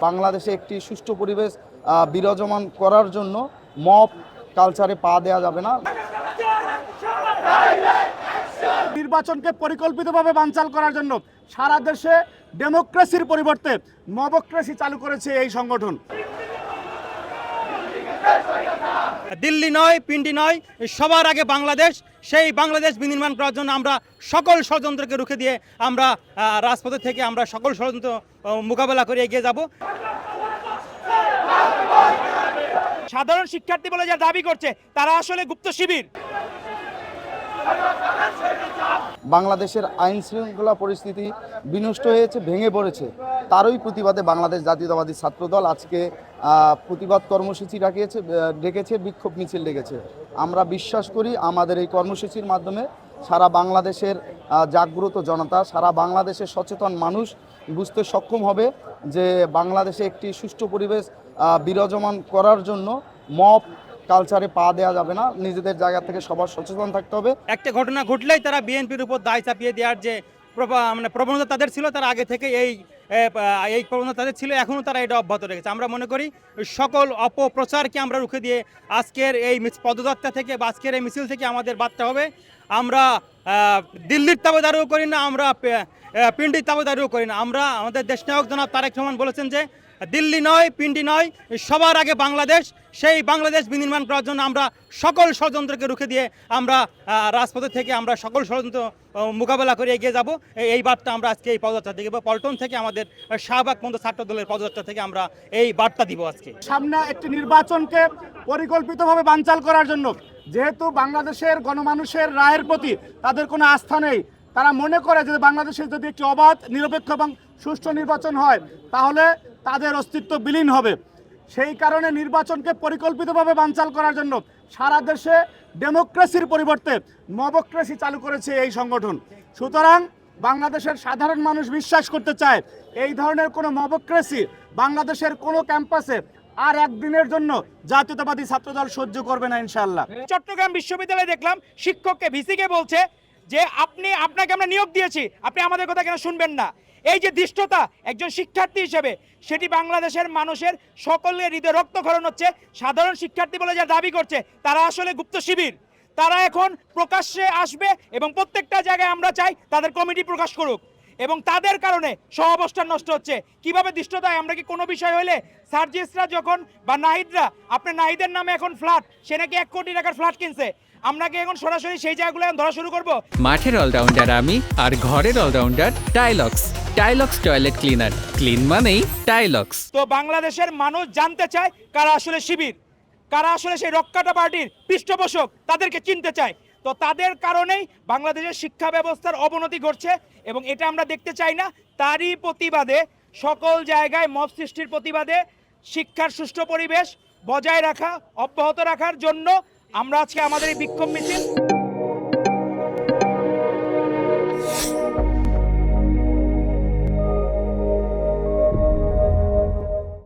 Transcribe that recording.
বাংলাদেশে একটি সুষ্ঠু পরিবেশ বিরাজমান করার জন্য মব কালচারে পা দেওয়া যাবে না। নির্বাচনকে পরিকল্পিতভাবে বানচাল করার জন্য সারা দেশে ডেমোক্রেসির পরিবর্তে মবক্রেসি চালু করেছে এই সংগঠন। দিল্লি নয়, পিন্ডি নয়, সবার আগে বাংলাদেশ। সেই বাংলাদেশ বিনির্মাণ করার জন্য আমরা সকল ষড়যন্ত্রকে রুখে দিয়ে আমরা রাজপথে থেকে আমরা সকল ষড়যন্ত্র মোকাবেলা করে এগিয়ে যাব। সাধারণ শিক্ষার্থী বলে যা দাবি করছে তারা আসলে গুপ্ত শিবির। বাংলাদেশের আইন শৃঙ্খলা পরিস্থিতি বিনষ্ট হয়েছে, ভেঙে পড়েছে। তারই প্রতিবাদে বাংলাদেশ জাতীয়তাবাদী ছাত্রদল আজকে প্রতিবাদ কর্মসূচি ডেকেছে, বিক্ষোভ মিছিল ডেকেছে। আমরা বিশ্বাস করি আমাদের এই কর্মসূচির মাধ্যমে সারা বাংলাদেশের জাগ্রত জনতা, সারা বাংলাদেশের সচেতন মানুষ বুঝতে সক্ষম হবে যে বাংলাদেশে একটি সুষ্ঠু পরিবেশ বিরাজমান করার জন্য মব কালচারে পা দেওয়া যাবে না। নিজেদের জায়গা থেকে সবার সচেতন থাকতে হবে। একটা ঘটনা ঘটলেই তারা বিএনপির উপর দায় চাপিয়ে দেওয়ার যে প্রবণতা তাদের ছিল, তারা আগে থেকে এই প্রবণতা তাদের ছিল, এখনও তারা এটা অব্যাহত রেখেছে। আমরা মনে করি সকল অপপ্রচারকে আমরা রুখে দিয়ে আজকের এই পদযাত্রা থেকে বা আজকের এই মিছিল থেকে আমাদের বার্তা হবে, আমরা দিল্লির তাবেদারিও করি না, আমরা পিন্ডির তাবেদারিও করি না। আমরা আমাদের দেশনায়ক জনাব তারেক রহমান বলেছেন যে দিল্লি নয়, পিন্ডি নয়, সবার আগে বাংলাদেশ। সেই বাংলাদেশ বিনির্মাণ করার জন্য আমরা সকল ষড়যন্ত্রকে রুখে দিয়ে আমরা রাজপথে থেকে আমরা সকল ষড়যন্ত্র মোকাবেলা করে এগিয়ে যাব। এই বার্তা আমরা আজকে এই পদযাত্রা থেকে বা পল্টন থেকে আমাদের শাহবাগ পর্যন্ত ছাত্র দলের পদযাত্রা থেকে আমরা এই বার্তা দিব। আজকে সামনে একটি নির্বাচনকে পরিকল্পিতভাবে বানচাল করার জন্য, যেহেতু বাংলাদেশের গণমানুষের রায়ের প্রতি তাদের কোনো আস্থা নেই, তারা মনে করে যে বাংলাদেশে যদি একটি অবাধ, নিরপেক্ষ এবং সুষ্ঠু নির্বাচন হয় তাহলে তাদের অস্তিত্ব বিলীন হবে। সেই কারণে নির্বাচনকে পরিকল্পিতভাবে বানচাল করার জন্য সারা দেশে ডেমোক্রেসির পরিবর্তে মবক্রেসি চালু করেছে এই সংগঠন। সুতরাং বাংলাদেশের সাধারণ মানুষ বিশ্বাস করতে চায় এই ধরনের কোনো মবক্রেসি বাংলাদেশের কোনো ক্যাম্পাসে আর একদিনের জন্য জাতীয়তাবাদী ছাত্রদল সহ্য করবে না ইনশাআল্লাহ। চট্টগ্রাম বিশ্ববিদ্যালয়ে দেখলাম শিক্ষককে ভিসিকে বলছে যে আপনাকে আমরা নিয়োগ দিয়েছি, আপনি আমাদের কথা কেন শুনবেন না। এই যে দৃষ্টতা একজন শিক্ষার্থী হিসেবে, সেটি বাংলাদেশের মানুষের সকলের হৃদয়ে রক্তক্ষরণ হচ্ছে। সাধারণ শিক্ষার্থী বলে যা দাবি করছে তারা আসলে গুপ্ত শিবির। তারা এখন প্রকাশ্যে আসবে এবং প্রত্যেকটা জায়গায় আমরা চাই তাদের কমিটি প্রকাশ করুক, এবং তাদের কারণে সহাবস্থান নষ্ট হচ্ছে। কিভাবে দৃষ্টতায় আমরা কি কোনো বিষয় হলে সার্জিসরা যখন বা নাহিদরা, আপনার নাহিদের নামে এখন ফ্ল্যাট, সে নাকি 1 কোটি টাকার ফ্ল্যাট কিনছে, আমরা কি এখন সরাসরি সেই জায়গাগুলো ধরা শুরু করব? মাঠের অলরাউন্ডার আমি, আর ঘরের allrounder Tylox. Tylox toilet cleaner, clean মানেই টাইলক্স। তো বাংলাদেশের মানুষ জানতে চায় কারা আসলে শিবির, কারা আসলে সেই রক্ষাটা পার্টির পৃষ্ঠপোষক, তাদেরকে চিনতে চায়। তো তাদের কারণেই বাংলাদেশের শিক্ষা ব্যবস্থার অবনতি ঘটছে এবং এটা আমরা দেখতে চাই না। তারই প্রতিবাদে সকল জায়গায় মব সৃষ্টির প্রতিবাদে শিক্ষার সুষ্ঠু পরিবেশ বজায় রাখা, অব্যাহত রাখার জন্য আমরা আজকে আমাদের এই বিক্ষোভ মিছিল